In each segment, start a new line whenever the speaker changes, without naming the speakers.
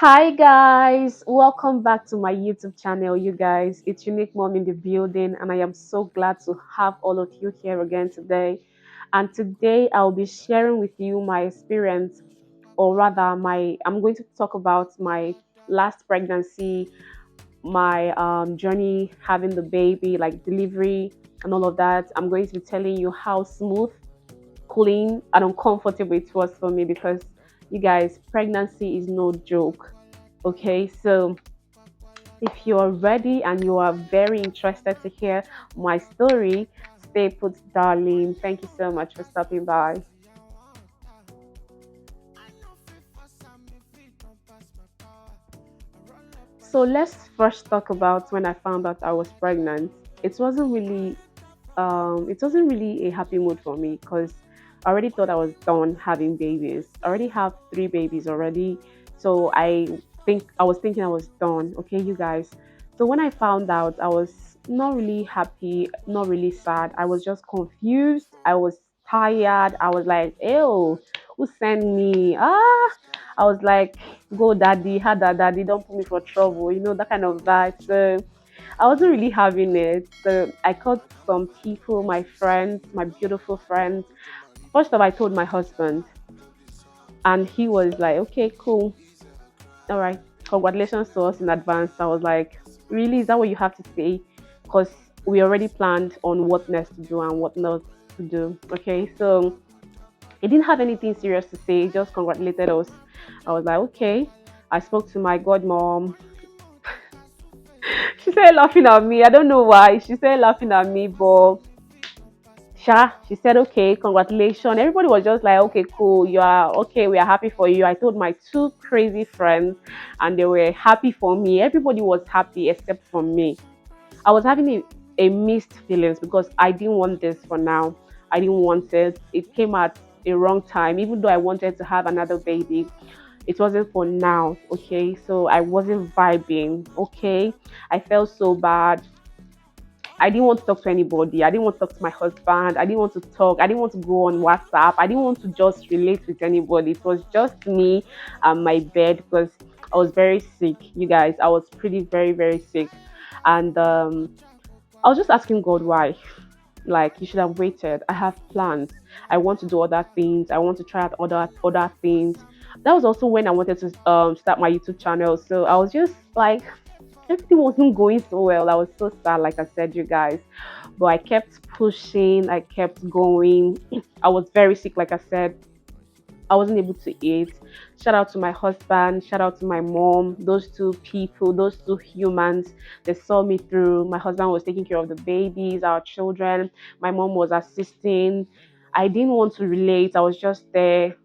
Hi guys, welcome back to my YouTube channel. You guys, it's Unique Mom in the building, and I am so glad to have all of you here again today. And today I'll be sharing with you my experience, or rather, I'm going to talk about my last pregnancy, my journey having the baby, like delivery and all of that. I'm going to be telling you how smooth, clean, and uncomfortable it was for me because you guys, pregnancy is no joke. Okay, so if you are ready and you are very interested to hear my story, stay put, darling. Thank you so much for stopping by. So let's first talk about when I found out I was pregnant. It wasn't really a happy mood for me because I already thought I was done having babies. I already have three babies already. So I was thinking I was done. Okay, you guys. So when I found out, I was not really happy, not really sad. I was just confused. I was tired. I was like, ew, who sent me? I was like, go daddy, had that daddy, don't put me for trouble, that kind of vibe. So I wasn't really having it. So I called some people, my friends, my beautiful friends. First of all, I told my husband, and he was like, okay, cool. All right. Congratulations to us in advance. I was like, really? Is that what you have to say? Because we already planned on what next to do and what not to do. Okay. So he didn't have anything serious to say, he just congratulated us. I was like, okay. I spoke to my godmom. She started laughing at me. I don't know why. She started laughing at me, but she said, okay, congratulations. Everybody was just like, okay, cool. You are okay. We are happy for you. I told my two crazy friends, and they were happy for me. Everybody was happy except for me. I was having a mixed feelings because I didn't want this for now. I didn't want it. It came at a wrong time, even though I wanted to have another baby. It wasn't for now. Okay. So I wasn't vibing. Okay. I felt so bad. I didn't want to talk to anybody. I didn't want to talk to my husband. I didn't want to talk. I didn't want to go on WhatsApp. I didn't want to just relate with anybody. It was just me and my bed because I was very sick, you guys. I was pretty, very, very sick. And I was just asking God why. Like, you should have waited. I have plans. I want to do other things. I want to try out other things. That was also when I wanted to start my YouTube channel. So I was just like, everything wasn't going so well. I was so sad, like I said, you guys. But I kept pushing, I kept going. I was very sick, like I said. I wasn't able to eat. Shout out to my husband, shout out to my mom, those two people, those two humans. They saw me through. My husband was taking care of the babies, our children. My mom was assisting. I didn't want to relate. I was just there.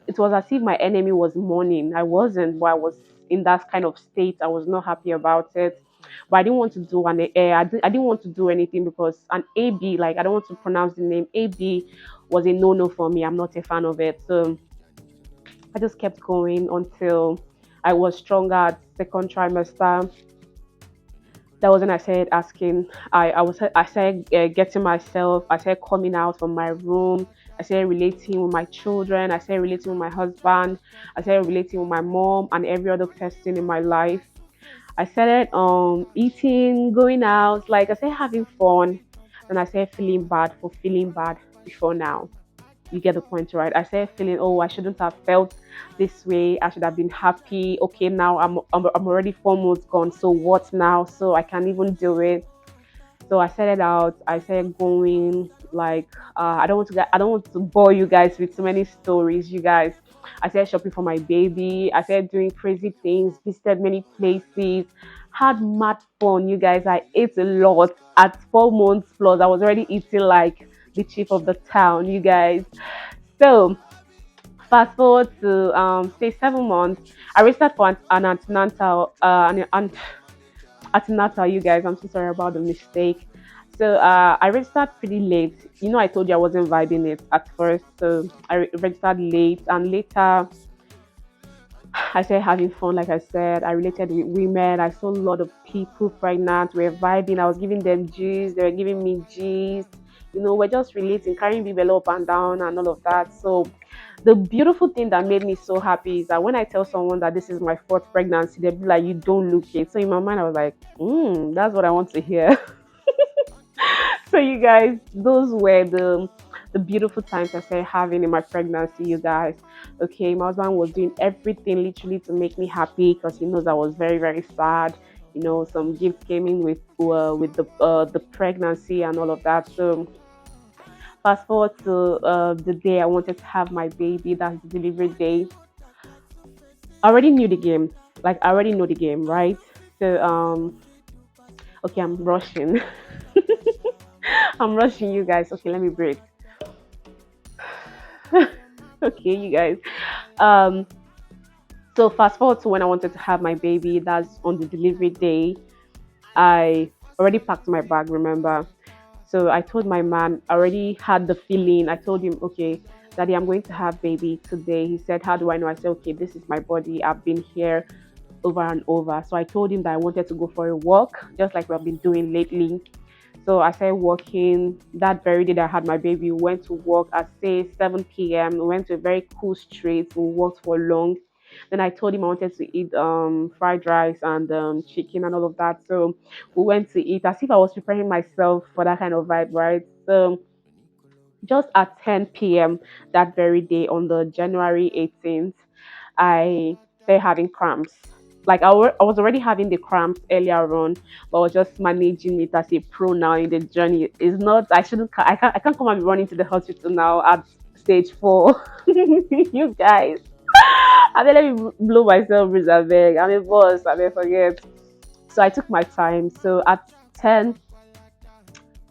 It was as if my enemy was mourning. I wasn't, but I was in that kind of state. I was not happy about it. But I didn't want to do I didn't want to do anything because an AB, like I don't want to pronounce the name, AB was a no-no for me. I'm not a fan of it. So I just kept going until I was stronger at second trimester. That was when I started asking. I started getting myself. I started coming out from my room. I started relating with my children. I started relating with my husband. I started relating with my mom and every other person in my life. I started eating, going out. Like I started having fun, and I started feeling bad for feeling bad before now. You get the point, right? I started feeling, oh, I shouldn't have felt this way. I should have been happy. Okay, now I'm already 4 months gone. So what now? So I can't even do it. So I started out. I started going. Like I don't want to bore you guys with so many stories. You guys, I started shopping for my baby. I started doing crazy things. Visited many places. Had mad fun. You guys, I ate a lot. At 4 months plus, I was already eating like the chief of the town. You guys. So fast forward to say 7 months. I registered for an antenatal. Antenatal, you guys. I'm so sorry about the mistake. So I registered pretty late. I told you I wasn't vibing it at first. So I registered late, and later I started having fun. Like I said, I related with women. I saw a lot of people pregnant. We were vibing. I was giving them G's. They were giving me G's. we're just relating, carrying baby up and down and all of that. So the beautiful thing that made me so happy is that when I tell someone that this is my fourth pregnancy, they'll be like, you don't look it. So in my mind, I was like, that's what I want to hear. So you guys, those were the beautiful times I started having in my pregnancy, you guys. Okay, my husband was doing everything literally to make me happy because he knows I was very, very sad. Some gifts came in with the pregnancy and all of that. So fast forward to the day I wanted to have my baby, that's the delivery day. I already knew the game. Like I already know the game, right? So okay, I'm rushing. I'm rushing you guys. Okay, let me breathe. Okay, you guys. Um, so fast forward to when I wanted to have my baby, that's on the delivery day. I already packed my bag, remember? So I told my man, I already had the feeling. I told him, okay, Daddy, I'm going to have baby today. He said, how do I know? I said, okay, this is my body. I've been here over and over. So I told him that I wanted to go for a walk, just like we've been doing lately. So I started walking that very day that I had my baby. We went to walk at say 7 p.m. We went to a very cool street. We walked for long. Then I told him I wanted to eat fried rice and chicken and all of that. So we went to eat as if I was preparing myself for that kind of vibe, right? So just at 10 p.m. that very day on the January 18th, I started having cramps. Like I was already having the cramps earlier on, but I was just managing it as a pro now in the journey. It's not. I can't come and be running to the hospital now at stage 4. You guys. I mean, let me blow myself breeze beg. I'm a boss. I may forget. So I took my time. So at 10,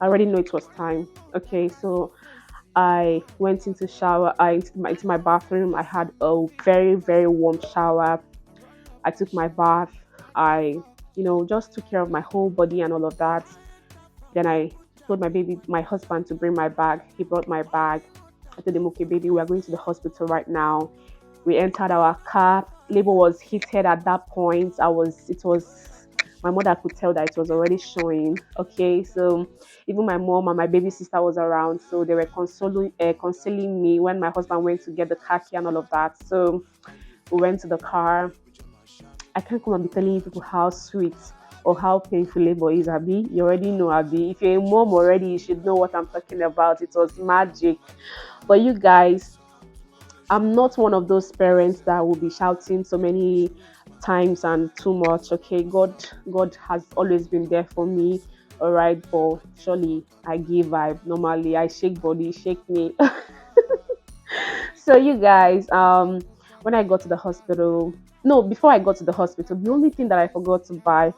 I already know it was time. Okay, so I went into shower. I into my bathroom. I had a very very warm shower. I took my bath. I just took care of my whole body and all of that. Then I told my husband to bring my bag. He brought my bag. I told him, okay, baby, we are going to the hospital right now. We entered our car. Labor was heated at that point. My mother could tell that it was already showing. Okay, so even my mom and my baby sister was around, so they were consoling me when my husband went to get the car key and all of that. So we went to the car. I can't come and be telling you people how sweet or how painful labor is, Abby. You already know, Abby. If you're a mom already, you should know what I'm talking about. It was magic. But you guys, I'm not one of those parents that will be shouting so many times and too much. Okay, God has always been there for me. All right, but surely I give vibe. Normally, I shake body, shake me. So you guys, when I got to the hospital, no, before I got to the hospital, the only thing that I forgot to buy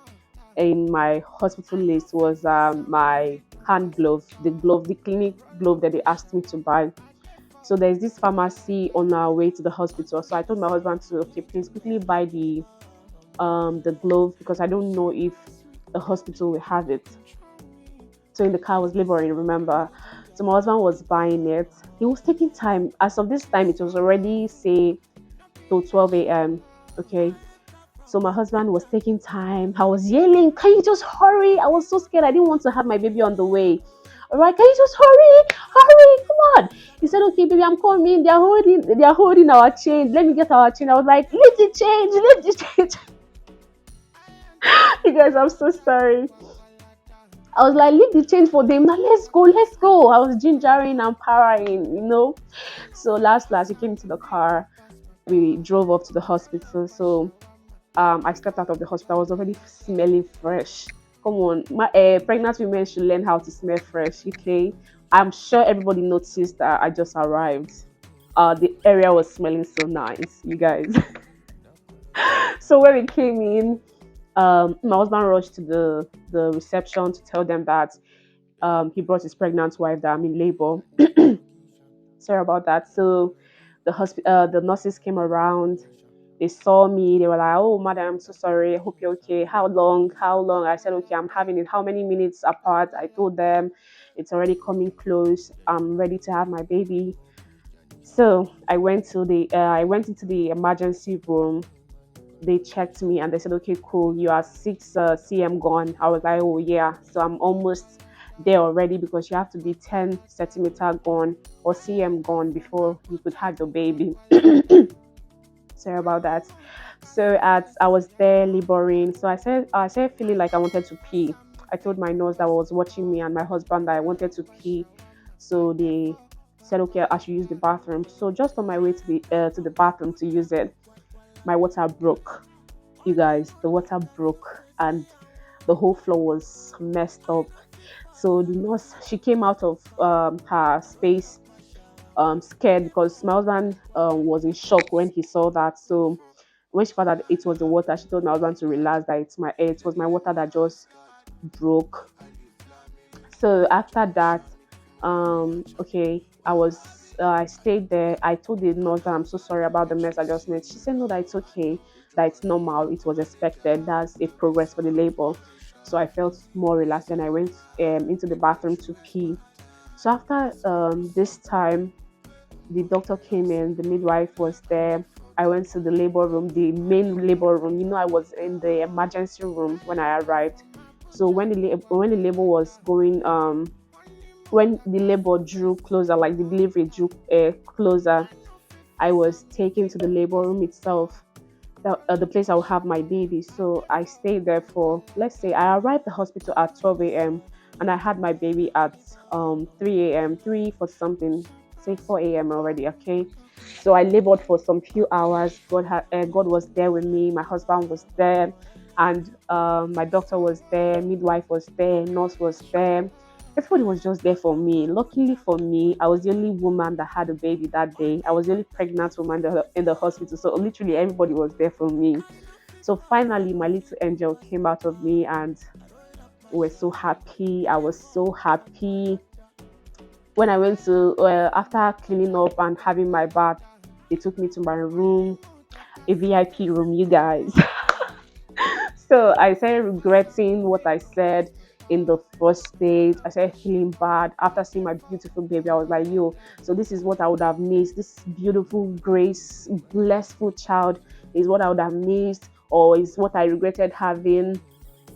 in my hospital list was my hand glove, the clinic glove that they asked me to buy. So there's this pharmacy on our way to the hospital. So I told my husband to, okay, please quickly buy the glove because I don't know if the hospital will have it. So in the car I was laboring, remember? So my husband was buying it. He was taking time. As of this time, it was already say till 12 a.m. Okay. So my husband was taking time. I was yelling, can you just hurry? I was so scared. I didn't want to have my baby on the way. All right, can you just hurry? Hurry, come on. He said, okay, baby, I'm coming. They are holding our change. Let me get our change. I was like, leave the change, leave the change. You guys, I'm so sorry. I was like, leave the change for them. Now let's go, let's go. I was gingering and powering. So last, we came to the car. We drove up to the hospital. So I stepped out of the hospital. I was already smelling fresh. Come on, pregnant women should learn how to smell fresh. Okay, I'm sure everybody noticed that I just arrived. The area was smelling so nice, you guys. So when we came in, my husband rushed to the reception to tell them that he brought his pregnant wife that I'm in labor. Sorry about that. So the nurses came around. They saw me. They were like, "Oh, madam, I'm so sorry. I hope you're okay. How long? How long?" I said, "Okay, I'm having it. How many minutes apart?" I told them, "It's already coming close. I'm ready to have my baby." So I went into the emergency room. They checked me and they said, "Okay, cool. You are 6 cm gone." I was like, "Oh yeah." So I'm almost there already because you have to be 10 centimeter gone or cm gone before you could have your baby. Sorry about that. So at I was there laboring. So I said feeling like I wanted to pee. I told my nurse that was watching me and my husband that I wanted to pee. So they said okay, I should use the bathroom. So just on my way to the bathroom to use it, my water broke. You guys, the water broke and the whole floor was messed up. So the nurse, she came out of her space, scared because my husband was in shock when he saw that. So when she found out it was the water, she told my husband to relax, that it was my water that just broke. So after that, okay, I stayed there. I told the nurse that I'm so sorry about the mess I just made. She said no, that it's okay, that it's normal, it was expected. That's a progress for the labor. So I felt more relaxed and I went into the bathroom to pee. So after this time, the doctor came in, the midwife was there. I went to the labor room, the main labor room. I was in the emergency room when I arrived. So when the labor was going, when the labor drew closer, like the delivery drew closer, I was taken to the labor room itself, the place I will have my baby. So I stayed there for, let's say, I arrived at the hospital at 12 a.m. and I had my baby at 3 a.m., 3 for something, say 4 a.m. already, okay? So I labored for some few hours. God was there with me. My husband was there, and my doctor was there, midwife was there, nurse was there. Everybody was just there for me. Luckily for me, I was the only woman that had a baby that day. I was the only pregnant woman in the hospital. So literally everybody was there for me. So finally, my little angel came out of me, and we were so happy. I was so happy. When I went to, after cleaning up and having my bath, they took me to my room, a VIP room, you guys. So I started regretting what I said in the first stage. I started feeling bad after seeing my beautiful baby. I was like, yo, so this is what I would have missed. This beautiful, grace, blissful child is what I would have missed, or is what I regretted having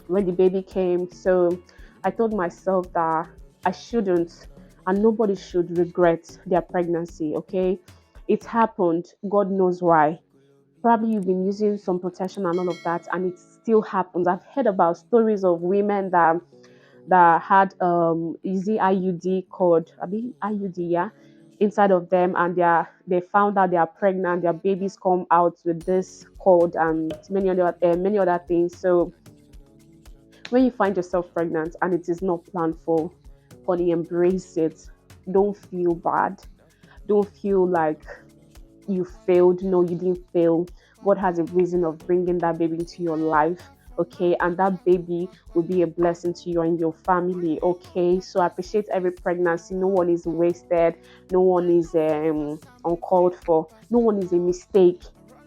when the baby came. So I told myself that I shouldn't, and nobody should regret their pregnancy, okay? It happened. God knows why. Probably you've been using some protection and all of that, and it still happens. I've heard about stories of women that had easy IUD cord, I mean IUD, yeah, inside of them, and they found out they are pregnant. Their babies come out with this cord and many other things. So when you find yourself pregnant and it is not planned for, honey, embrace it. Don't feel bad. Don't feel like you failed. No, you didn't fail. God has a reason of bringing that baby into your life, okay? And that baby will be a blessing to you and your family, okay? So I appreciate every pregnancy. No one is wasted. No one is uncalled for. No one is a mistake,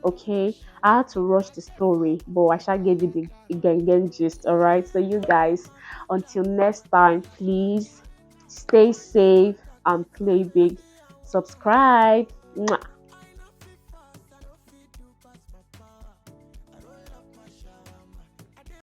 okay? I had to rush the story, but I shall give you the gang gist, all right? So you guys, until next time, please stay safe and play big. Subscribe. Mwah.